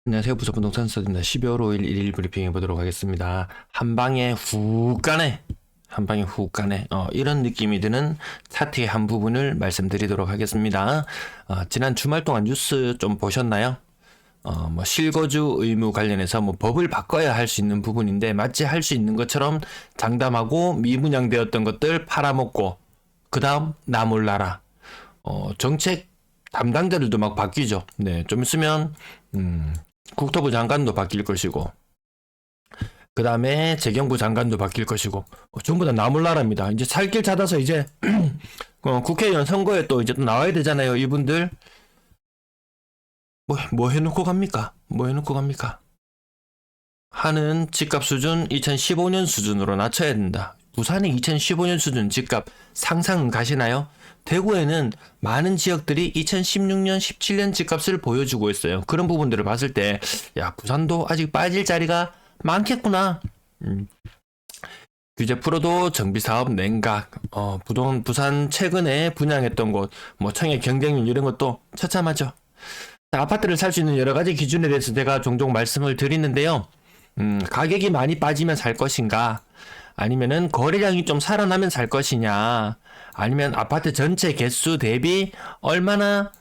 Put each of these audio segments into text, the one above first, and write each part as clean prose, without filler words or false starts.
안녕하세요. 부서부동산 스터디입니다. 12월 5일 일일 브리핑 해보도록 하겠습니다. 한방에 훅 가네. 한방에 훅 가네. 이런 느낌이 드는 차트의 한 부분을 말씀드리도록 하겠습니다. 지난 주말 동안 뉴스 좀 보셨나요? 실거주 의무 관련해서 법을 바꿔야 할 수 있는 부분인데 마치 할 수 있는 것처럼 장담하고 미분양되었던 것들 팔아먹고 그 다음 나 몰라라. 정책 담당자들도 막 바뀌죠. 네, 좀 있으면 국토부 장관도 바뀔 것이고 그 다음에 재경부 장관도 바뀔 것이고 전부 다 나몰라랍니다. 이제 살 길 찾아서 이제 국회의원 선거에 또 이제 또 나와야 되잖아요. 이분들 뭐 해놓고 갑니까? 뭐 해놓고 갑니까? 하는 집값 수준 2015년 수준으로 낮춰야 된다. 부산의 2015년 수준 집값 상상 가시나요? 대구에는 많은 지역들이 2016년, 17년 집값을 보여주고 있어요. 그런 부분들을 봤을 때, 야, 부산도 아직 빠질 자리가 많겠구나. 규제 풀어도 정비사업 냉각, 부산 최근에 분양했던 곳, 청약 경쟁률 이런 것도 처참하죠. 자, 아파트를 살 수 있는 여러 가지 기준에 대해서 제가 종종 말씀을 드리는데요. 가격이 많이 빠지면 살 것인가? 아니면은 거래량이 좀 살아나면 살 것이냐? 아니면 아파트 전체 개수 대비 얼마나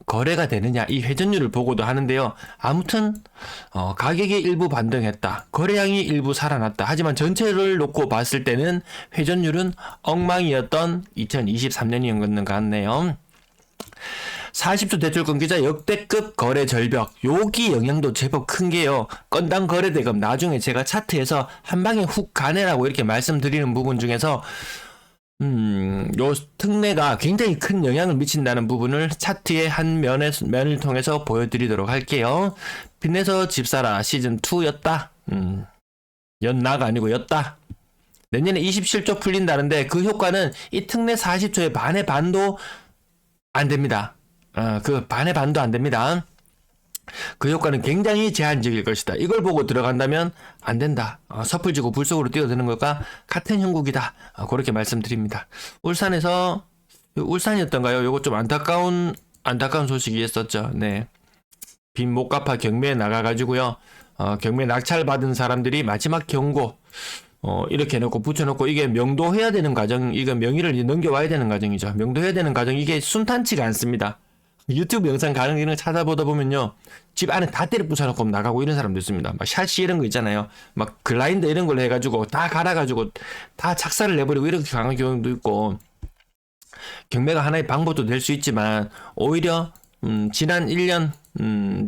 거래가 되느냐? 이 회전율을 보고도 하는데요. 아무튼 가격이 일부 반등했다. 거래량이 일부 살아났다. 하지만 전체를 놓고 봤을 때는 회전율은 엉망이었던 2023년이었는 것 같네요. 40주 대출 금기자 역대급 거래 절벽. 여기 영향도 제법 큰 게요. 건당 거래 대금 나중에 제가 차트에서 한 방에 훅 가네라고 이렇게 말씀드리는 부분 중에서 요 특례가 굉장히 큰 영향을 미친다는 부분을 차트의 한 면을 통해서 보여드리도록 할게요. 빚내서 집사라 시즌2였다. 였나가 아니고 였다. 내년에 27조 풀린다는데 그 효과는 이 특례 40조의 반의 반도 안 됩니다. 그 반의 반도 안 됩니다. 그 효과는 굉장히 제한적일 것이다. 이걸 보고 들어간다면 안 된다. 섣불지고 불속으로 뛰어드는 것과 같은 형국이다. 그렇게 말씀드립니다. 울산이었던가요? 요거 좀 안타까운 소식이 있었죠. 네. 빚 못 갚아 경매에 나가가지고요. 경매 낙찰 받은 사람들이 마지막 경고 이렇게 해놓고 붙여놓고 이게 명도해야 되는 과정, 이거 명의를 넘겨와야 되는 과정이죠. 명도해야 되는 과정, 이게 순탄치가 않습니다. 유튜브 영상 가는 이런 거 찾아보다 보면요, 집 안에 다 때려 부숴놓고 나가고 이런 사람도 있습니다. 막 샷시 이런 거 있잖아요. 막 글라인더 이런 걸 해가지고 다 갈아가지고 다 착사를 내버리고 이렇게 강한 경우도 있고, 경매가 하나의 방법도 될 수 있지만 오히려 지난 1년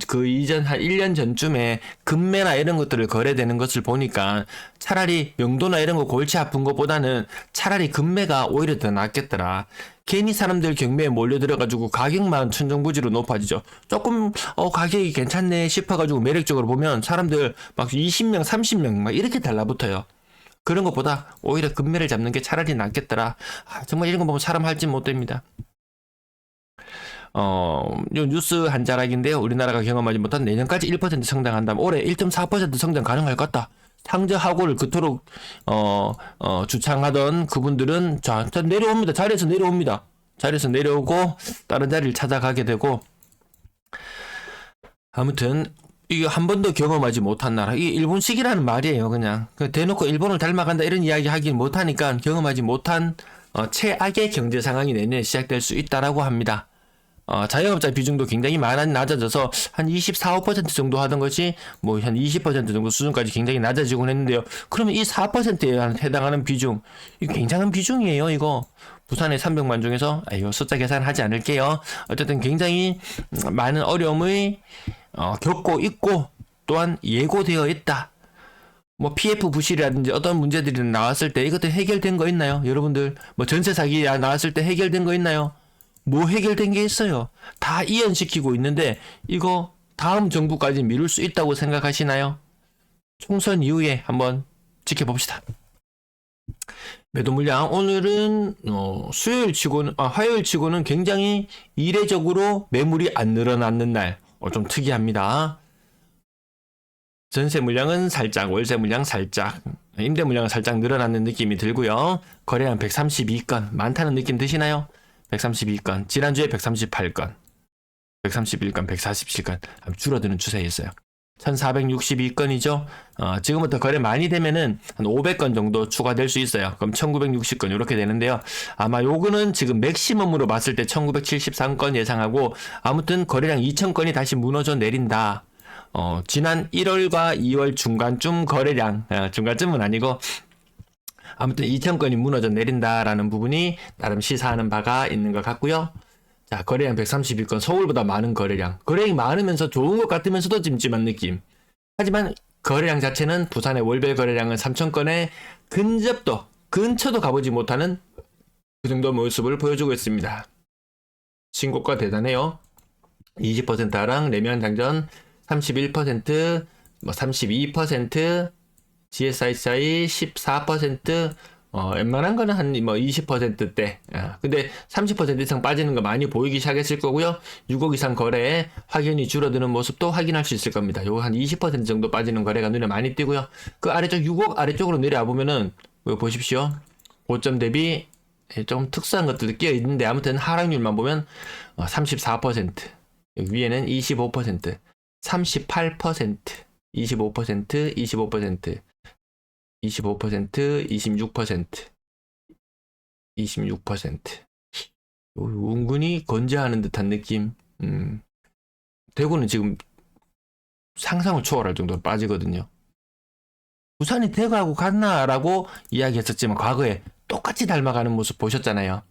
그 이전 한 1년 전쯤에 금매나 이런 것들을 거래되는 것을 보니까 차라리 명도나 이런 거 골치 아픈 것보다는 차라리 금매가 오히려 더 낫겠더라. 괜히 사람들 경매에 몰려들어가지고 가격만 천정부지로 높아지죠. 조금 가격이 괜찮네 싶어가지고 매력적으로 보면 사람들 막 20명 30명 막 이렇게 달라붙어요. 그런 것보다 오히려 금매를 잡는 게 차라리 낫겠더라. 정말 이런 거 보면 사람 할짓 못됩니다. 요 뉴스 한 자락인데요. 우리나라가 경험하지 못한 내년까지 1% 성장한다면 올해 1.4% 성장 가능할 것 같다. 상저하고를 그토록 주창하던 그분들은 자 내려옵니다. 자리에서 내려옵니다. 자리에서 내려오고 다른 자리를 찾아가게 되고, 아무튼 이게 한 번도 경험하지 못한 나라, 이게 일본식이라는 말이에요. 그냥 대놓고 일본을 닮아간다 이런 이야기 하긴 못하니까 경험하지 못한 최악의 경제 상황이 내년에 시작될 수 있다라고 합니다. 자영업자 비중도 굉장히 낮아져서 한 24, 5% 정도 하던 것이 한 20% 정도 수준까지 굉장히 낮아지곤 했는데요. 그러면 이 4%에 해당하는 비중, 이거 굉장한 비중이에요. 이거 부산의 300만 중에서 이거 숫자 계산하지 않을게요. 어쨌든 굉장히 많은 어려움을 겪고 있고 또한 예고되어 있다. PF 부실이라든지 어떤 문제들이 나왔을 때 이것도 해결된 거 있나요? 여러분들 전세 사기 나왔을 때 해결된 거 있나요? 해결된 게 있어요. 다 이연시키고 있는데 이거 다음 정부까지 미룰 수 있다고 생각하시나요? 총선 이후에 한번 지켜봅시다. 매도 물량 오늘은 화요일 치고는 굉장히 이례적으로 매물이 안 늘어났는 날, 좀 특이합니다. 전세 물량은 살짝, 월세 물량 살짝, 임대 물량은 살짝 늘어났는 느낌이 들고요. 거래량 132건 많다는 느낌 드시나요? 132건, 지난주에 138건, 131건, 147건 줄어드는 추세였어요. 1462건이죠. 지금부터 거래 많이 되면은 한 500건 정도 추가될 수 있어요. 그럼 1960건 이렇게 되는데요. 아마 요거는 지금 맥시멈으로 봤을 때 1973건 예상하고, 아무튼 거래량 2000건이 다시 무너져 내린다. 지난 1월과 2월 중간쯤 거래량, 중간쯤은 아니고 아무튼 2000건이 무너져 내린다라는 부분이 나름 시사하는 바가 있는 것 같고요. 자, 거래량 132건, 서울보다 많은 거래량. 거래량이 많으면서 좋은 것 같으면서도 찜찜한 느낌. 하지만 거래량 자체는 부산의 월별 거래량은 3000건에 근처도 가보지 못하는 그 정도 모습을 보여주고 있습니다. 신고가 대단해요. 20% 하락, 레미안 장전 31%, 32%, GSI 14%, 웬만한 거는 한 20%대. 근데 30% 이상 빠지는 거 많이 보이기 시작했을 거고요. 6억 이상 거래에 확연히 줄어드는 모습도 확인할 수 있을 겁니다. 요거 한 20% 정도 빠지는 거래가 눈에 많이 띄고요. 그 아래쪽 6억 아래쪽으로 내려와 보면은 보십시오. 고점 대비 좀 특수한 것들도 끼어 있는데, 아무튼 하락률만 보면 34%, 여기 위에는 25%, 38%, 25%, 25%, 25%, 26%, 26%. 은근히 건재하는 듯한 느낌. 대구는 지금 상상을 초월할 정도로 빠지거든요. 부산이 대구하고 같나라고 이야기했었지만 과거에 똑같이 닮아가는 모습 보셨잖아요.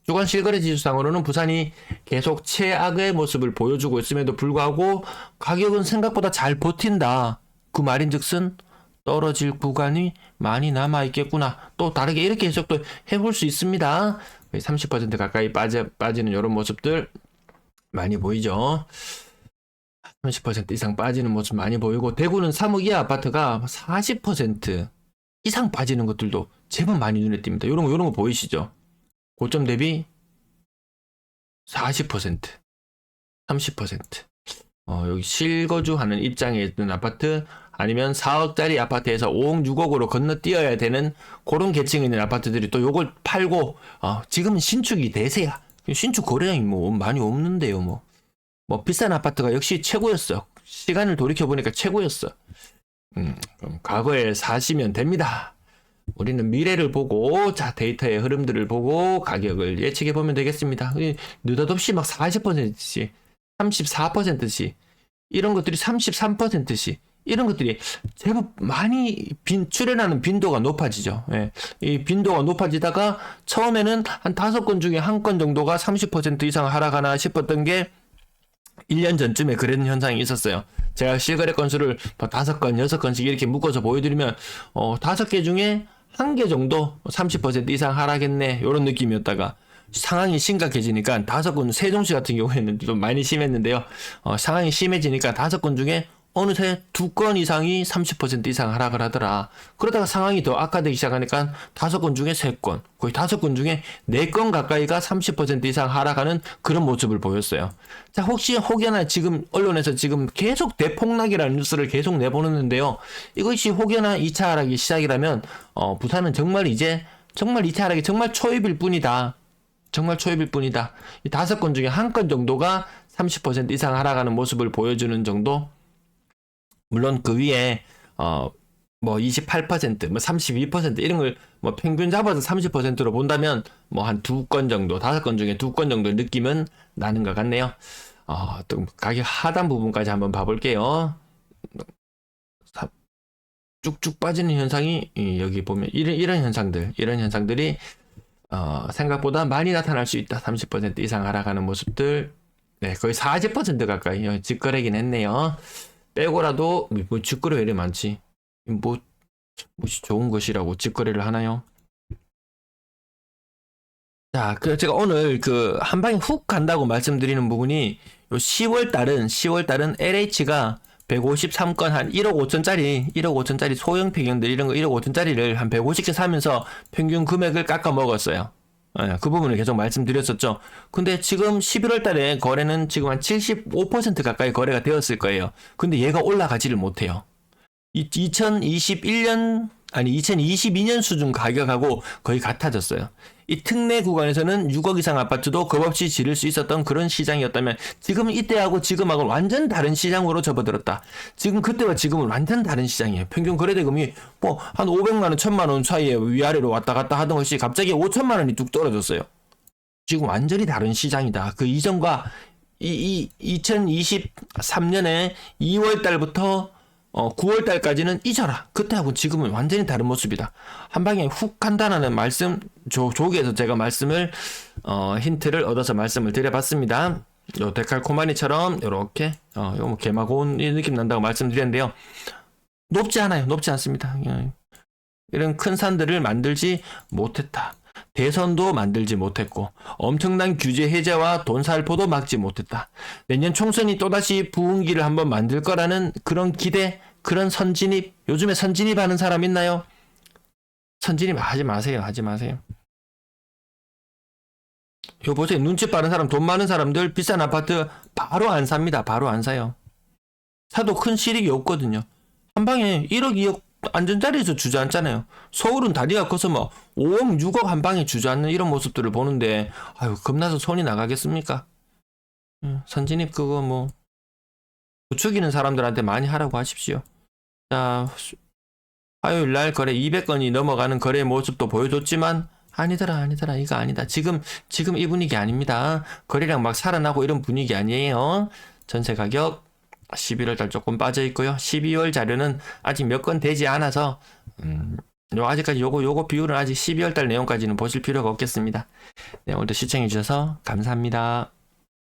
주간 실거래 지수상으로는 부산이 계속 최악의 모습을 보여주고 있음에도 불구하고 가격은 생각보다 잘 버틴다. 그 말인즉슨 떨어질 구간이 많이 남아있겠구나. 또 다르게 이렇게 해석도 해볼 수 있습니다. 30% 가까이 빠지는 이런 모습들 많이 보이죠. 30% 이상 빠지는 모습 많이 보이고, 대구는 3억 이하 아파트가 40% 이상 빠지는 것들도 제법 많이 눈에 띕니다. 이런 거 보이시죠? 고점 대비 40%, 30%. 여기 실거주하는 입장에 있는 아파트, 아니면 4억짜리 아파트에서 5억, 6억으로 건너뛰어야 되는 그런 계층에 있는 아파트들이 또 요걸 팔고, 지금은 신축이 대세야. 신축 거래량이 많이 없는데요. 비싼 아파트가 역시 최고였어. 시간을 돌이켜보니까 최고였어. 그럼 과거에 사시면 됩니다. 우리는 미래를 보고, 자, 데이터의 흐름들을 보고 가격을 예측해 보면 되겠습니다. 느닷없이 막 40%씩, 34%씩, 이런 것들이 33%씩, 이런 것들이 제법 많이 출현하는 빈도가 높아지죠. 예. 이 빈도가 높아지다가 처음에는 한 5건 중에 1건 정도가 30% 이상 하락하나 싶었던 게 1년 전쯤에 그런 현상이 있었어요. 제가 실거래 건수를 5건, 6건씩 이렇게 묶어서 보여드리면 5개 중에 1개 정도 30% 이상 하락했네, 이런 느낌이었다가 상황이 심각해지니까 5건, 세종시 같은 경우에는 좀 많이 심했는데요. 상황이 심해지니까 5건 중에 어느새 2건 이상이 30% 이상 하락을 하더라. 그러다가 상황이 더 악화되기 시작하니까 5건 중에 3건, 거의 5건 중에 4건 가까이가 30% 이상 하락하는 그런 모습을 보였어요. 자, 혹여나 지금 언론에서 지금 계속 대폭락이라는 뉴스를 계속 내보내는데요. 이것이 혹여나 2차 하락이 시작이라면 부산은 정말 2차 하락이 정말 초입일 뿐이다. 정말 초입일 뿐이다. 이 5건 중에 1건 정도가 30% 이상 하락하는 모습을 보여주는 정도. 물론 그 위에 28%, 32% 이런 걸 평균 잡아서 30%로 본다면 한 2건 정도, 5건 중에 2건 정도 느낌은 나는 것 같네요. 또 가격 하단 부분까지 한번 봐볼게요. 쭉쭉 빠지는 현상이 여기 보면 이런 현상들이 생각보다 많이 나타날 수 있다. 30% 이상 하락하는 모습들, 네, 거의 40% 가까이 직거래긴 했네요. 빼고라도 직거래 왜 이렇게 많지? 무엇이 좋은 것이라고 직거래를 하나요? 자, 제가 오늘 한 방에 훅 간다고 말씀드리는 부분이, 요 10월달은 LH가 153건 한 1억 5천짜리 소형 평형들, 이런 거 1억 5천짜리를 한 150개 사면서 평균 금액을 깎아 먹었어요. 그 부분을 계속 말씀드렸었죠. 근데 지금 11월 달에 거래는 지금 한 75% 가까이 거래가 되었을 거예요. 근데 얘가 올라가지를 못해요. 2021년 아니 2022년 수준 가격하고 거의 같아졌어요. 이 특례 구간에서는 6억 이상 아파트도 겁없이 지를 수 있었던 그런 시장이었다면 지금 이때하고 지금하고는 완전 다른 시장으로 접어들었다. 지금 그때와 지금은 완전 다른 시장이에요. 평균 거래대금이 뭐 한 500만 원, 1000만 원 사이에 위아래로 왔다 갔다 하던 것이 갑자기 5천만 원이 뚝 떨어졌어요. 지금 완전히 다른 시장이다. 그 이전과 2023년에 2월 달부터 9월 달까지는 잊어라. 그때하고 지금은 완전히 다른 모습이다. 한 방에 훅 간다는 말씀, 조기에서 제가 말씀을, 힌트를 얻어서 말씀을 드려봤습니다. 요 데칼코마니처럼, 요렇게, 요 개마고운 느낌 난다고 말씀드렸는데요. 높지 않아요. 높지 않습니다. 이런 큰 산들을 만들지 못했다. 대선도 만들지 못했고 엄청난 규제 해제와 돈 살포도 막지 못했다. 내년 총선이 또다시 부흥기를 한번 만들 거라는 그런 기대, 그런 선진입, 요즘에 선진입하는 사람 있나요? 선진입 하지 마세요. 하지 마세요. 요 보세요. 눈치 빠른 사람, 돈 많은 사람들 비싼 아파트 바로 안 삽니다. 바로 안 사요. 사도 큰 실익이 없거든요. 한 방에 1억, 2억 안전자리에서 주저앉잖아요. 서울은 다리가 커서 뭐 5억, 6억 한 방에 주저앉는 이런 모습들을 보는데 아유 겁나서 손이 나가겠습니까? 선진입 그거 뭐 부추기는 사람들한테 많이 하라고 하십시오. 자, 화요일 날 거래 200건이 넘어가는 거래 모습도 보여줬지만 아니더라 이거 아니다. 지금 이 분위기 아닙니다. 거래량 막 살아나고 이런 분위기 아니에요. 전세 가격 11월 달 조금 빠져 있고요. 12월 자료는 아직 몇 건 되지 않아서 아직까지 요거 비율은 아직 12월 달 내용까지는 보실 필요가 없겠습니다. 네, 오늘도 시청해 주셔서 감사합니다.